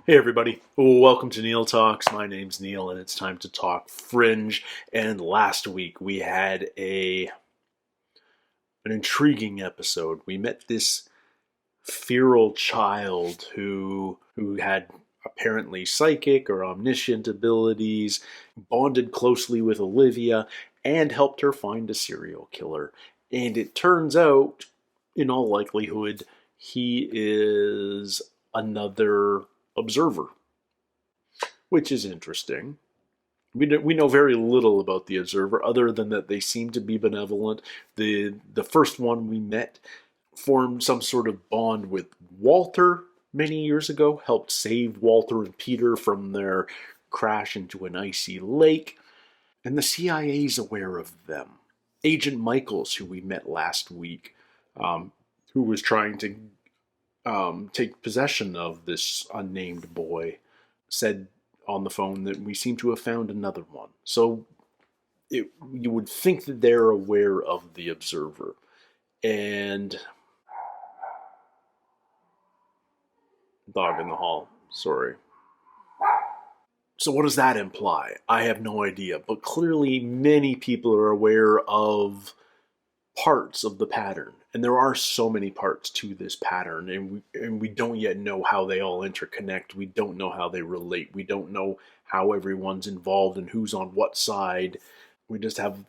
Hey everybody, welcome to Neil Talks. My name's Neil and it's time to talk Fringe. And last week we had an intriguing episode. We met this feral child who had apparently psychic or omniscient abilities, bonded closely with Olivia, and helped her find a serial killer. And it turns out, in all likelihood, he is another observer, which is interesting. We know very little about the observer other than that they seem to be benevolent. The first one we met formed some sort of bond with Walter many years ago, helped save Walter and Peter from their crash into an icy lake, and the CIA is aware of them. Agent Michaels, who we met last week, who was trying to take possession of this unnamed boy, said on the phone that we seem to have found another one. So you would think that they're aware of the observer. And dog in the hall, sorry. So what does that imply? I have no idea, but clearly many people are aware of parts of the pattern. And there are so many parts to this pattern, and we don't yet know how they all interconnect. We don't know how they relate. We don't know how everyone's involved and who's on what side. We just have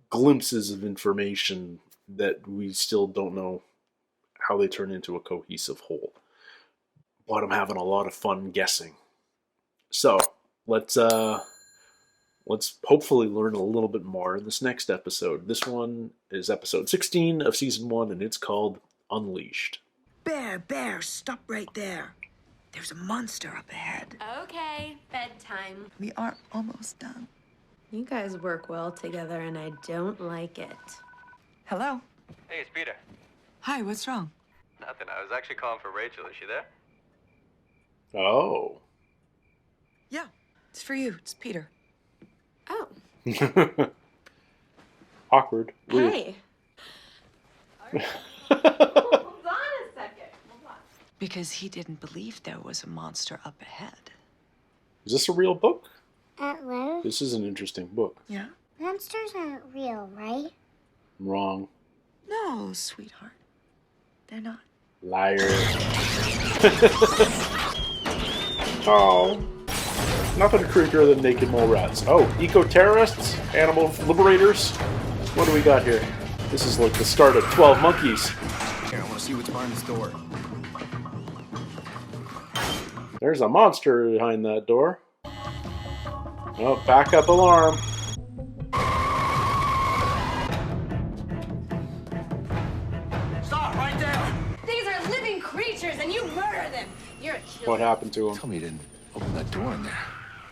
glimpses of information that we still don't know how they turn into a cohesive whole. But I'm having a lot of fun guessing. So let's hopefully learn a little bit more in this next episode. This one is episode 16 of season 1, and it's called Unleashed. Bear, stop right there. There's a monster up ahead. Okay, bedtime. We are almost done. You guys work well together, and I don't like it. Hello? Hey, it's Peter. Hi, what's wrong? Nothing. I was actually calling for Rachel. Is she there? Oh. Yeah, it's for you. It's Peter. Oh. Awkward. Weird. Hey. Hold on a second. Hold on. Because he didn't believe there was a monster up ahead. Is this a real book? Hello? This is an interesting book. Yeah? Monsters aren't real, right? I'm wrong. No, sweetheart. They're not. Liar. Oh. Nothing creepier than naked mole rats. Oh, eco-terrorists? Animal liberators? What do we got here? This is like the start of 12 Monkeys. Here, I want to see what's behind this door. There's a monster behind that door. Oh, backup alarm. Stop right there! These are living creatures, and you murder them. You're a killer. What happened to him? Tell me you didn't open that door in there.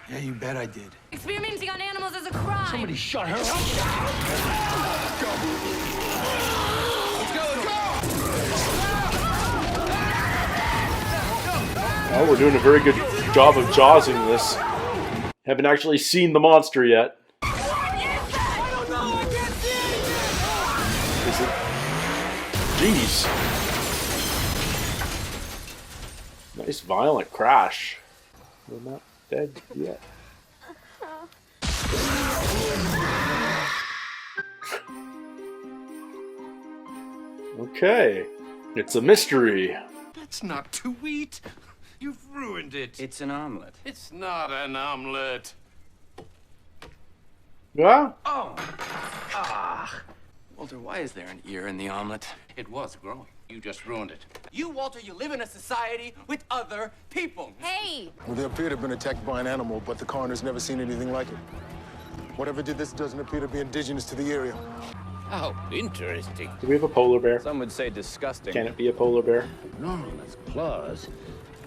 Yeah, you bet I did. Experimenting on animals is a crime. Somebody shut her up. Oh, we're doing a very good job of jawsing this. Haven't actually seen the monster yet. Is it? Jeez. Nice violent crash. We're not dead yet. Okay. It's a mystery. That's not to eat. You've ruined it. It's an omelet. It's not an omelet. Yeah? Oh! Walter, why is there an ear in the omelet? It was growing. You just ruined it. You, Walter, you live in a society with other people. Hey. Well, they appear to have been attacked by an animal, but the coroner's never seen anything like it. Whatever did this doesn't appear to be indigenous to the area. How interesting. Do we have a polar bear? Some would say disgusting. Can it be a polar bear? No, that's claws,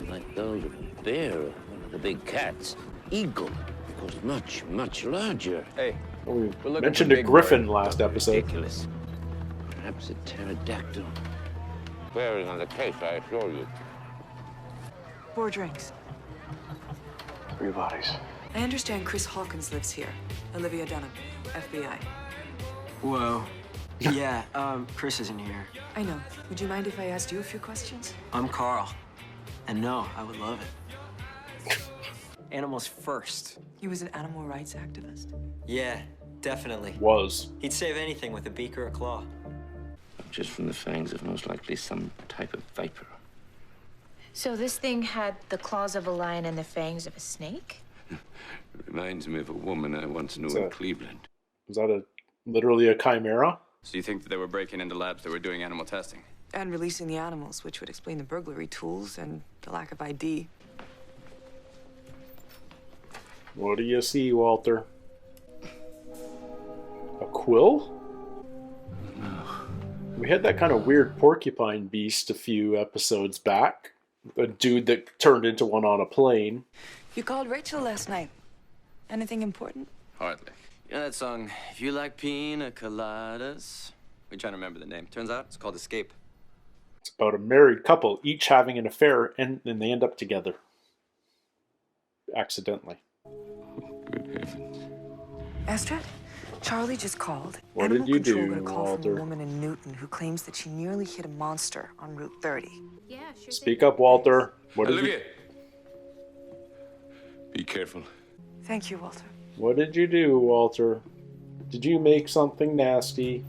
like those of a bear, one of the big cats. Eagle, of course, much, much larger. Hey, Oh, we we're looking mentioned for a big griffin boy. last episode. Ridiculous. Perhaps a pterodactyl. Bearing on the case, I assure you. 4 drinks. 3 bodies. I understand Chris Hawkins lives here. Olivia Dunham, FBI. Whoa. Yeah, Chris isn't here. I know. Would you mind if I asked you a few questions? I'm Carl. And no, I would love it. Animals first. He was an animal rights activist. Yeah, definitely. Was. He'd save anything with a beak or a claw. Just from the fangs of most likely some type of viper. So this thing had the claws of a lion and the fangs of a snake? It reminds me of a woman I once knew in Cleveland. Is that literally a chimera? So you think that they were breaking into labs that were doing animal testing? And releasing the animals, which would explain the burglary tools and the lack of ID. What do you see, Walter? A quill? We had that kind of weird porcupine beast a few episodes back. A dude that turned into one on a plane. You called Rachel last night. Anything important? Hardly. You know that song, If You Like Pina Coladas? We're trying to remember the name. Turns out it's called Escape. It's about a married couple each having an affair and then they end up together. Accidentally. Good heavens. Astrid, Charlie just called. What did you do, Got a call from Walter? a woman in Newton who claims that she nearly hit a monster on Route 30. Yeah, sure. Speak up, Walter. What did Olivia! Be careful. Thank you, Walter. What did you do, Walter? Did you make something nasty?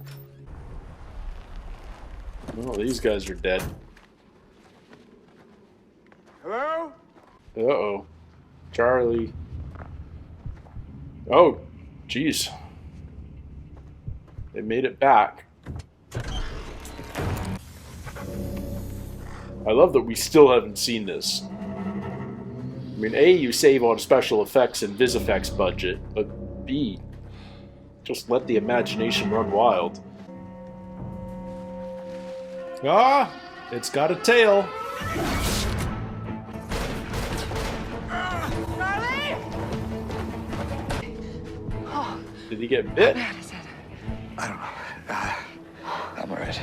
Oh, these guys are dead. Hello? Uh-oh. Charlie. Oh, jeez. They made it back. I love that we still haven't seen this. I mean, A, you save on special effects and vis effects budget, but B, just let the imagination run wild. Ah! It's got a tail! Did he get bit? I don't know. I'm alright.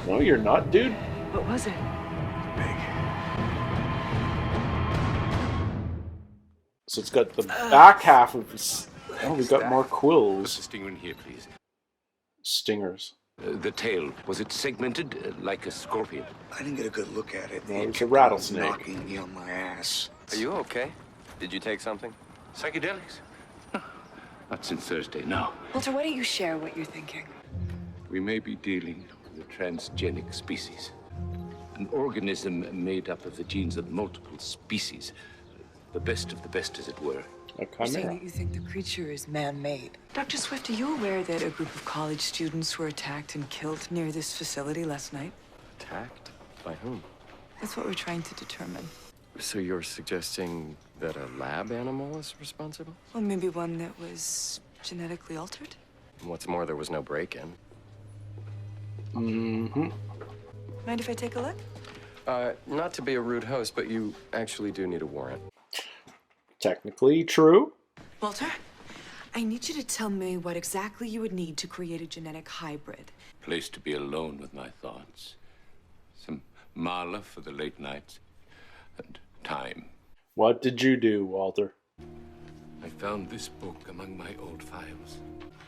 No, you're not, dude. What was it? So it's got the back half of his... Oh, we got more quills. The stinger in here, please. Stingers. The tail, was it segmented like a scorpion? I didn't get a good look at it. No, it's a rattlesnake. Knocking me on my ass. Are you okay? Did you take something? Psychedelics? Not since Thursday, no. Walter, why don't you share what you're thinking? We may be dealing with a transgenic species. An organism made up of the genes of multiple species. The best of the best, as it were. A You're saying chimera. that you think the creature is man-made. Dr. Swift, are you aware that a group of college students were attacked and killed near this facility last night? Attacked? By whom? That's what we're trying to determine. So you're suggesting that a lab animal is responsible? Well, maybe one that was genetically altered? And what's more, there was no break-in. Mm-hmm. Mind if I take a look? Not to be a rude host, but you actually do need a warrant. Technically true. Walter, I need you to tell me what exactly you would need to create a genetic hybrid. Place to be alone with my thoughts. Some mala for the late nights. And time. What did you do, Walter? I found this book among my old files.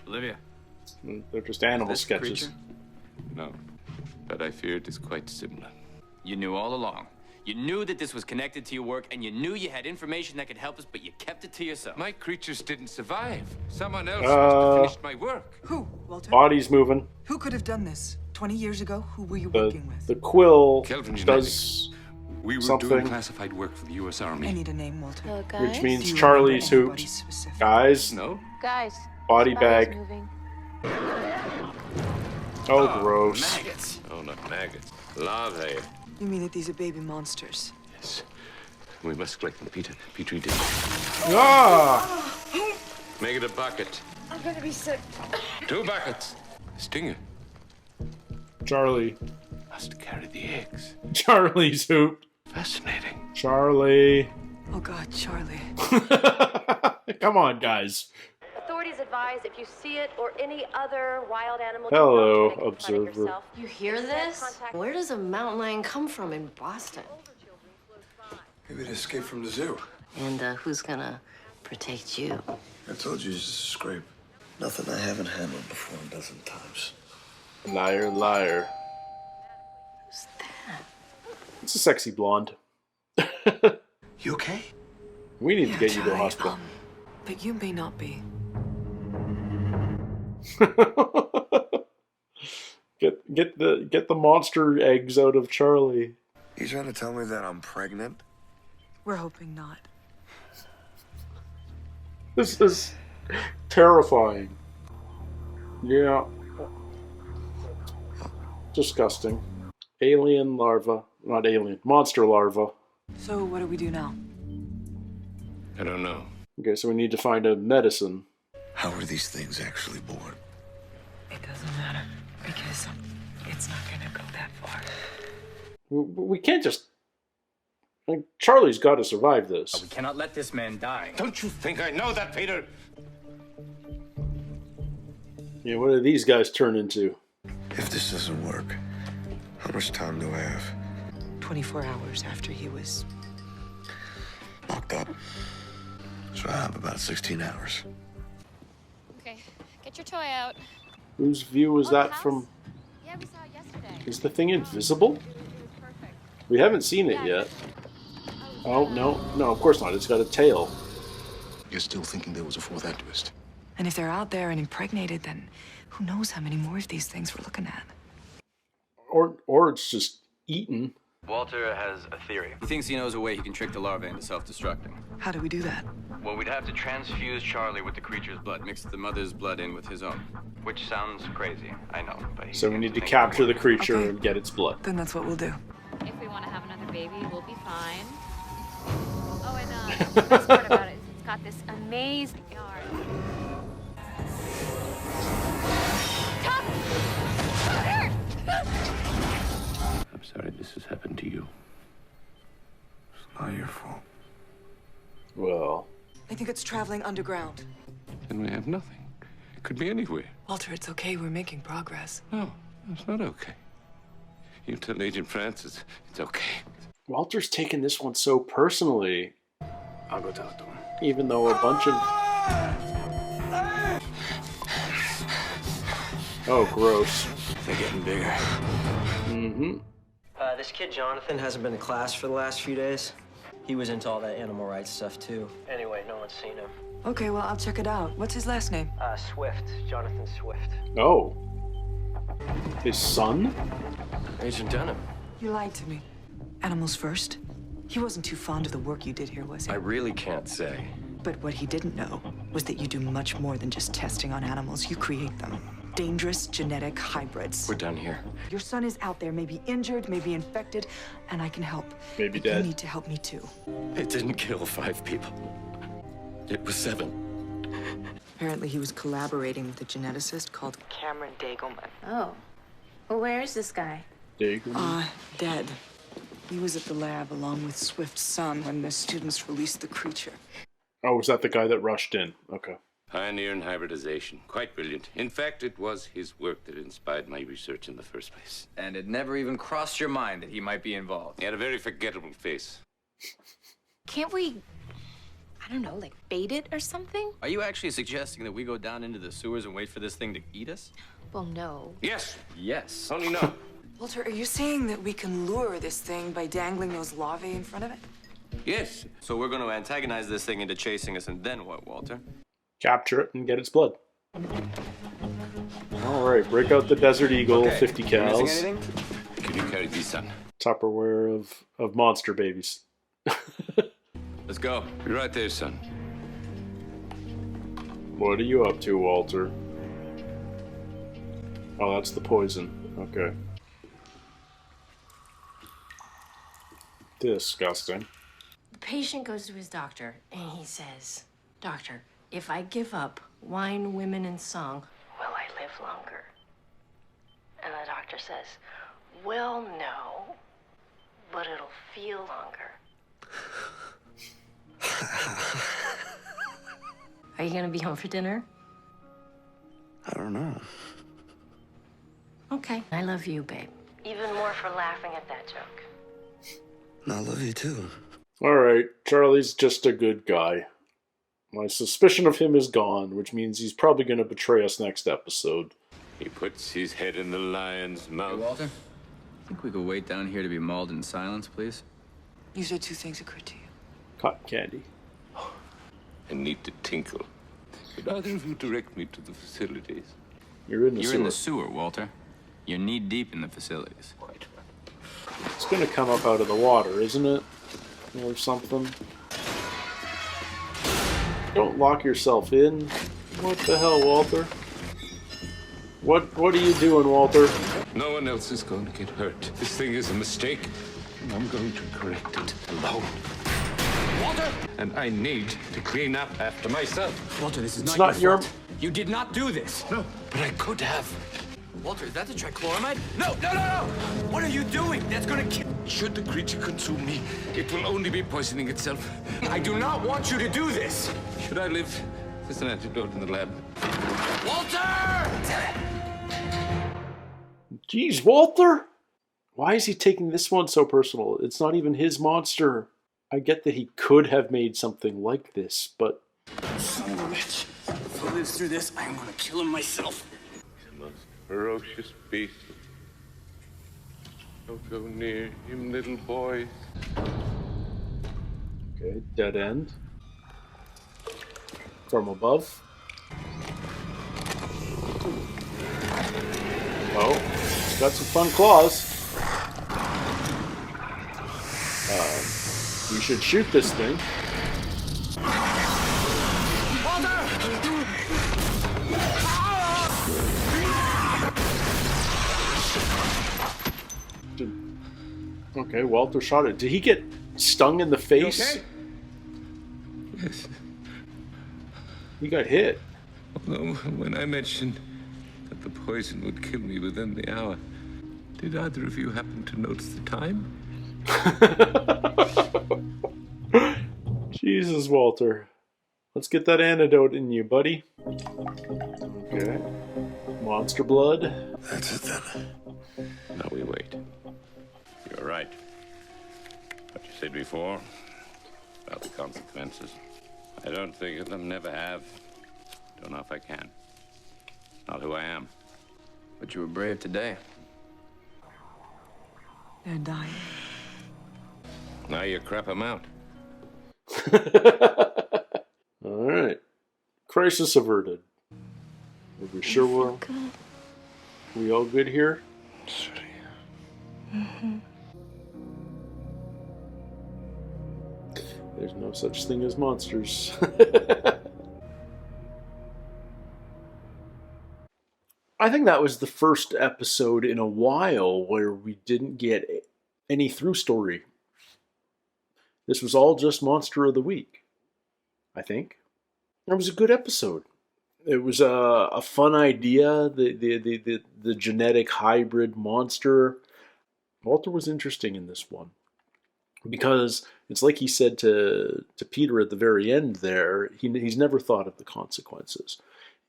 Olivia. They're just animal This sketches. creature? No, but I fear it is quite similar. You knew all along. You knew that this was connected to your work, and you knew you had information that could help us, but you kept it to yourself. My creatures didn't survive. Someone else must have finished my work. Who, Walter? Body's moving. Who could have done this? 20 years ago, who were you working with? The quill Kelvin does We were something, doing classified work for the U.S. I Army. need a name, Walter. which Do means you Charlie's remember hooped. anybody specific? Guys, No? Guys, body body's bag. moving. Oh, gross. Maggots. Oh, not maggots. Larvae. You mean that these are baby monsters? Yes. We must collect them, Petri dish. Ah! Make it a bucket. I'm gonna be sick. 2 buckets. Stinger. Charlie. Must carry the eggs. Charlie's hooped. Fascinating. Charlie. Oh, God, Charlie. Come on, guys. Authorities advise if you see it or any other wild animal. Hello, do not try to confront it observer. yourself. You hear this? Contact- Where does a mountain lion come from in Boston? Maybe it escaped from the zoo. And who's gonna protect you? I told you it's just a scrape. Nothing I haven't handled before a dozen times. Liar, liar. Who's that? It's a sexy blonde. You okay? We need to get you to the Charlie, hospital. But you may not be. Get the monster eggs out of Charlie. You trying to tell me that I'm pregnant? We're hoping not. This is terrifying. Yeah. Disgusting. Alien larva. Not alien. Monster larva. So what do we do now? I don't know. Okay, so we need to find a medicine. How are these things actually born? It doesn't matter, because it's not gonna go that far. We can't just... Like, Charlie's got to survive this. We cannot let this man die. Don't you think I know that, Peter? Yeah, what do these guys turn into? If this doesn't work, how much time do I have? 24 hours after he was... Locked up. So I have about 16 hours. Okay, get your toy out. Whose view was that house? from? Yeah, we saw it yesterday. Is the thing invisible? We haven't seen it yet. Oh, no. No, of course not. It's got a tail. You're still thinking there was a fourth activist? And if they're out there and impregnated, then who knows how many more of these things we're looking at. Or it's just eaten. Walter has a theory. He thinks he knows a way he can trick the larvae into self-destructing. How do we do that? Well, we'd have to transfuse Charlie with the creature's blood, Mix the mother's blood in with his own. which sounds crazy, I know, but he So we seems need to think capture the we're- creature Okay. and get its blood. Then that's what we'll do. If we want to have another baby, we'll be fine. Oh, and the best part about it is it's got this amazing yard. Stop! I'm sorry this has happened to you. It's not your fault. Well, I think it's traveling underground. Then we have nothing. It could be anywhere. Walter, it's okay. We're making progress. No, it's not okay. You tell Agent Francis it's okay. Walter's taken this one so personally. I'll go talk to him. Even though a bunch of... Oh, gross. They're getting bigger. Mm-hmm. This kid Jonathan hasn't been to class for the last few days. He was into all that animal rights stuff too. Anyway, no one's seen him. Okay, well, I'll check it out. What's his last name? Swift. Jonathan Swift. Oh. His son? Agent Denham. You lied to me. Animals first? He wasn't too fond of the work you did here, was he? I really can't say. But what he didn't know was that you do much more than just testing on animals. You create them. Dangerous genetic hybrids. We're done here. Your son is out there, maybe injured, maybe infected, and I can help. Maybe But dead. You need to help me too. It didn't kill 5 people. It was 7. Apparently he was collaborating with a geneticist called Cameron Dagelman. Oh. Well, where is this guy? Dead. He was at the lab along with Swift's son when the students released the creature. Oh, was that the guy that rushed in? Okay. Pioneer in hybridization. Quite brilliant. In fact, it was his work that inspired my research in the first place. And it never even crossed your mind that he might be involved. He had a very forgettable face. Can't we, I don't know, like bait it or something? Are you actually suggesting that we go down into the sewers and wait for this thing to eat us? Well, no. Yes. Yes. Only no. Walter, are you saying that we can lure this thing by dangling those larvae in front of it? Yes. So we're going to antagonize this thing into chasing us, and then what, Walter? Capture it and get its blood. Alright, break out the Desert Eagle, Okay. 50 You cals. missing anything? Can you carry these, son? Tupperware of monster babies. Let's go. Be right there, son. What are you up to, Walter? Oh, that's the poison. Okay. Disgusting. The patient goes to his doctor and he says, "Doctor, if I give up wine, women, and song, will I live longer?" And the doctor says, "Well, no, but it'll feel longer." Are you gonna be home for dinner? I don't know. Okay. I love you, babe. Even more for laughing at that joke. I love you too. Alright, Charlie's just a good guy. My suspicion of him is gone, which means he's probably going to betray us next episode. He puts his head in the lion's mouth. Hey, Walter? I think we could wait down here to be mauled in silence, please. You said two things occurred to you. Cotton candy. I need to tinkle. Could either of you direct me to the facilities? You're in the You're sewer. in the sewer, Walter. You're knee-deep in the facilities. It's gonna come up out of the water, isn't it? Or something. Don't lock yourself in. What the hell, Walter? What are you doing, Walter? No one else is going to get hurt. This thing is a mistake, and I'm going to correct it alone. Walter! And I need to clean up after myself. Walter, this is It's not not your your- fault. You did not do this. No, but I could have. Walter, is that the trichloramide? No, no, no, no! What are you doing? That's gonna kill... Should the creature consume me, it will only be poisoning itself. I do not want you to do this! Should I live? There's an antidote in the lab. Walter! Jeez, Walter! Why is he taking this one so personal? It's not even his monster. I get that he could have made something like this, but... Son of a bitch. If he lives through this, I am gonna kill him myself. The most ferocious beast. Don't go near him, little boys. Okay, dead end. From above. Oh, it's got some fun claws. We should shoot this thing. Okay, Walter shot it. Did he get stung in the face? Okay? Yes. He got hit. Although, when I mentioned that the poison would kill me within the hour, did either of you happen to notice the time? Jesus, Walter. Let's get that antidote in you, buddy. Okay. Monster blood. That's it then. Now we wait. You're right. What you said before about the consequences. I don't think of them, never have. Don't know if I can. Not who I am. But you were brave today. They're dying. Now you crap them out. Alright. Crisis averted. Are we sure we're... We all good here? Mm-hmm. There's no such thing as monsters. I think that was the first episode in a while where we didn't get any through story. This was all just Monster of the Week, I think. It was a good episode. It was a fun idea, the genetic hybrid monster. Walter was interesting in this one. Because it's like he said to Peter at the very end there, he's never thought of the consequences.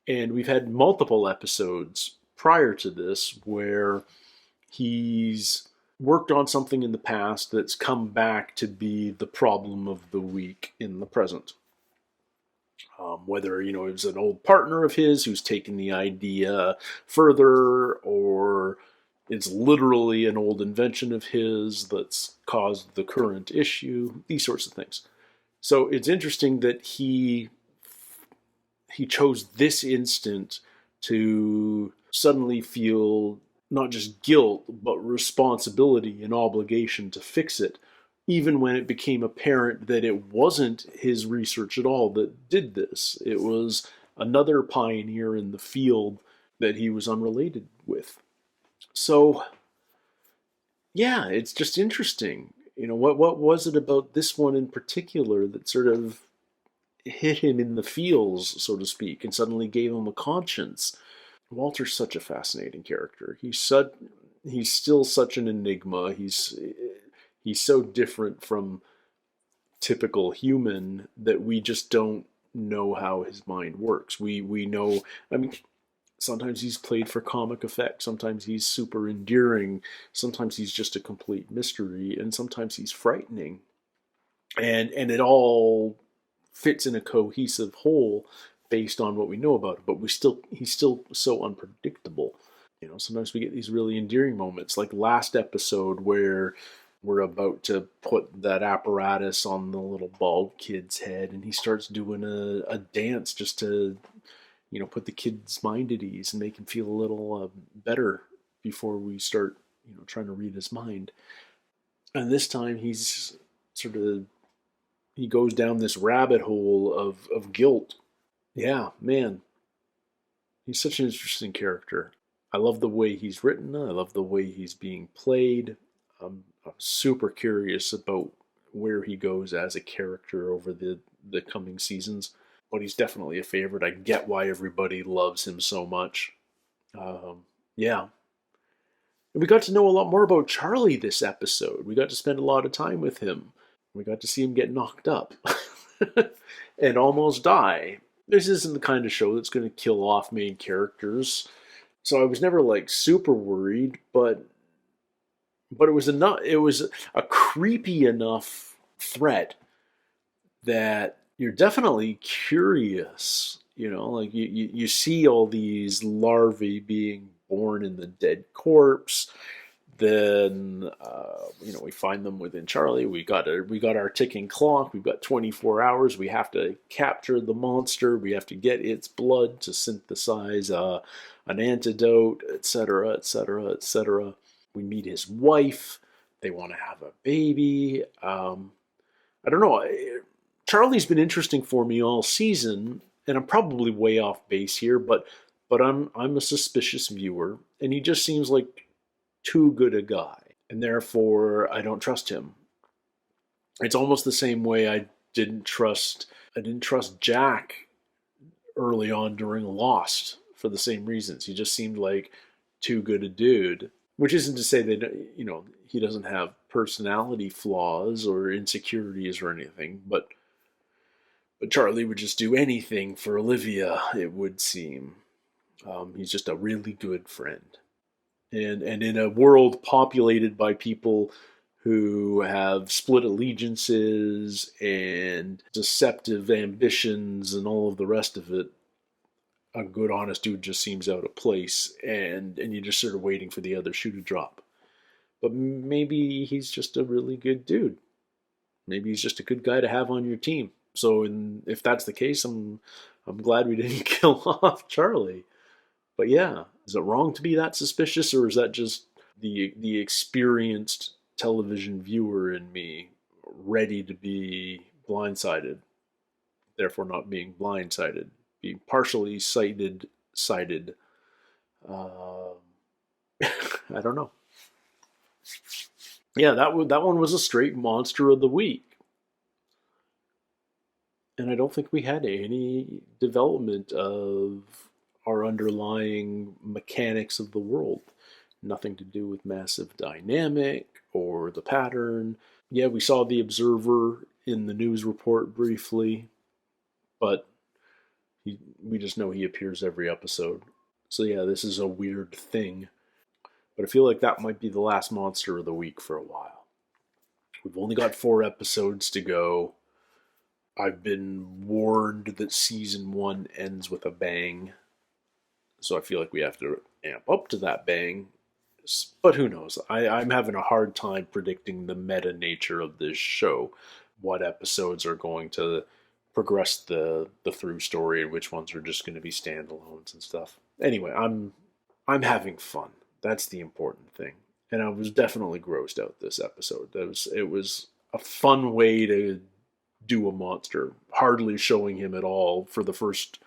And we've had multiple episodes prior to this where he's worked on something in the past that's come back to be the problem of the week in the present. Whether, it was an old partner of his who's taken the idea further, or it's literally an old invention of his that's caused the current issue, these sorts of things. So it's interesting that he chose this instant to suddenly feel not just guilt, but responsibility and obligation to fix it, even when it became apparent that it wasn't his research at all that did this. It was another pioneer in the field that he was unrelated with. So, yeah, it's just interesting. What was it about this one in particular that sort of hit him in the feels, so to speak, and suddenly gave him a conscience? Walter's such a fascinating character. He's still such an enigma. He's so different from typical human that we just don't know how his mind works. We know, sometimes he's played for comic effect, sometimes he's super endearing, sometimes he's just a complete mystery, and sometimes he's frightening. And it all fits in a cohesive whole based on what we know about him, but he's still so unpredictable. Sometimes we get these really endearing moments, like last episode where we're about to put that apparatus on the little bald kid's head, and he starts doing a dance just to, put the kid's mind at ease and make him feel a little better before we start, trying to read his mind. And this time he's he goes down this rabbit hole of guilt. Yeah, man. He's such an interesting character. I love the way he's written. I love the way he's being played. I'm super curious about where he goes as a character over the coming seasons. But he's definitely a favorite. I get why everybody loves him so much. Yeah. And we got to know a lot more about Charlie this episode. We got to spend a lot of time with him. We got to see him get knocked up and almost die. This isn't the kind of show that's going to kill off main characters. So I was never like super worried, but it was enough. It was a creepy enough threat that you're definitely curious. Like you see all these larvae being born in the dead corpse. Then we find them within Charlie. We got our ticking clock. We've got 24 hours. We have to capture the monster. We have to get its blood to synthesize an antidote, etc., etc., etc. We meet his wife. They want to have a baby. I don't know. Charlie's been interesting for me all season, and I'm probably way off base here, but I'm a suspicious viewer, and he just seems like too good a guy, and therefore I don't trust him. It's almost the same way I didn't trust Jack early on during Lost for the same reasons. He just seemed like too good a dude, which isn't to say that he doesn't have personality flaws or insecurities or anything, but Charlie would just do anything for Olivia, it would seem. He's just a really good friend. And in a world populated by people who have split allegiances and deceptive ambitions and all of the rest of it, a good, honest dude just seems out of place, and you're just sort of waiting for the other shoe to drop. But maybe he's just a really good dude. Maybe he's just a good guy to have on your team. So if that's the case, I'm glad we didn't kill off Charlie. But yeah, is it wrong to be that suspicious, or is that just the experienced television viewer in me ready to be blindsided, therefore not being blindsided, being partially sighted? I don't know. Yeah, that one was a straight monster of the week. And I don't think we had any development of our underlying mechanics of the world. Nothing to do with massive dynamic or the pattern. Yeah, we saw the Observer in the news report briefly, but we just know he appears every episode. So yeah, this is a weird thing. But I feel like that might be the last monster of the week for a while. We've only got 4 episodes to go. I've been warned that season 1 ends with a bang. So I feel like we have to amp up to that bang. But who knows? I'm having a hard time predicting the meta nature of this show. What episodes are going to progress the through story and which ones are just going to be standalones and stuff. Anyway, I'm having fun. That's the important thing. And I was definitely grossed out this episode. It was a fun way to do a monster, hardly showing him at all for the first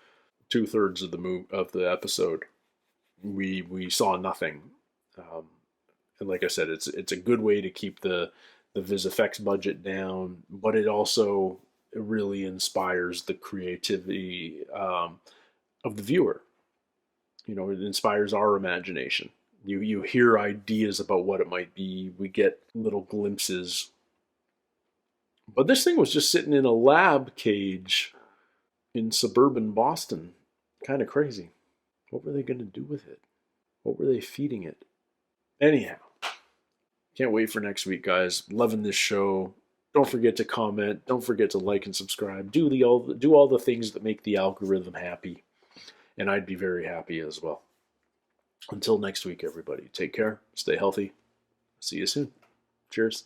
2/3 of the episode. We saw nothing, and like I said, it's a good way to keep the VisFX budget down, but it also really inspires the creativity of the viewer. It inspires our imagination. You hear ideas about what it might be. We get little glimpses. But this thing was just sitting in a lab cage in suburban Boston. Kind of crazy. What were they going to do with it? What were they feeding it? Anyhow, can't wait for next week, guys. Loving this show. Don't forget to comment. Don't forget to like and subscribe. Do all the things that make the algorithm happy. And I'd be very happy as well. Until next week, everybody. Take care. Stay healthy. See you soon. Cheers.